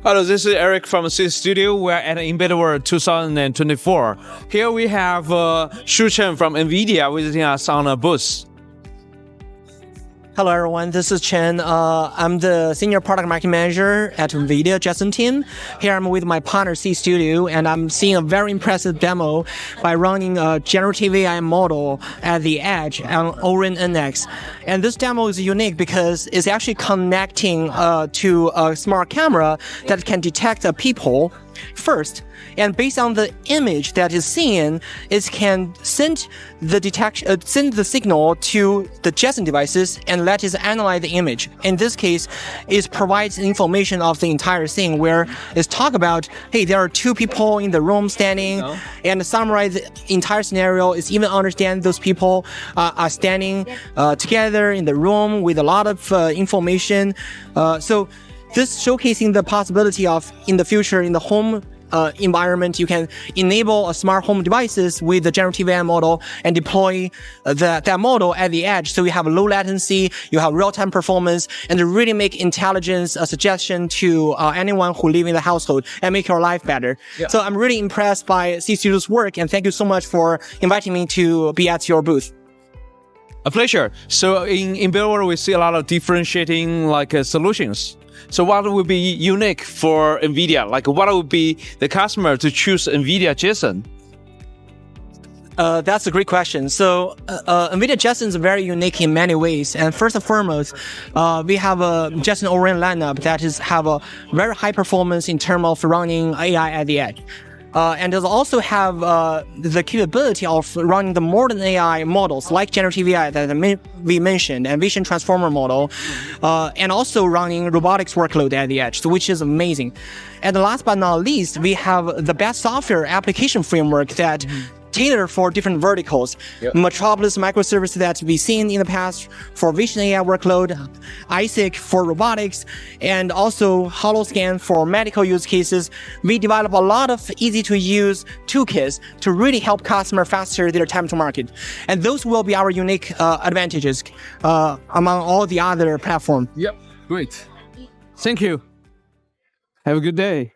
Hello, this is Eric from Seeed Studio. We're at Embedded World 2024. Here we have Chen from NVIDIA visiting us on a booth. Hello, everyone. This is Chen. I'm the Senior Product Marketing Manager at NVIDIA Jetson team. Here I'm with my partner, Seeed Studio, and I'm seeing a very impressive demo by running a Generative AI model at the edge on Orin NX. And this demo is unique because it's actually connecting to a smart camera that can detect a peephole first. And based on the image that is seen, it can send the signal to the Jetson devices and let it analyze the image. In this case, it provides information of the entire scene where it's talk about, hey, there are two people in the room standing, and summarize the entire scenario. It's even understand those people are standing together in the room with a lot of information. So this showcasing the possibility of in the future in the home environment, you can enable a smart home devices with the generative AI model and deploy that model at the edge. So you have low latency, you have real-time performance, and to really make intelligence a suggestion to anyone who live in the household and make your life better. Yeah. So I'm really impressed by Seeed Studio's work, and thank you so much for inviting me to be at your booth. A pleasure. So in Embedded World, we see a lot of differentiating solutions. So what would be unique for NVIDIA? What would be the customer to choose NVIDIA Jetson? That's a great question. So NVIDIA Jetson is very unique in many ways. And first and foremost, we have a Jetson Orin lineup that have a very high performance in terms of running AI at the edge. And it also have the capability of running the modern AI models like generative AI that we mentioned, and vision transformer model, and also running robotics workload at the edge, which is amazing. And last but not least, we have the best software application framework that tailor for different verticals. Yep. Metropolis microservice that we've seen in the past for vision AI workload, ISIC for robotics, and also HoloScan for medical use cases. We develop a lot of easy-to-use toolkits to really help customers faster their time to market. And those will be our unique advantages among all the other platforms. Yep, great. Thank you. Have a good day.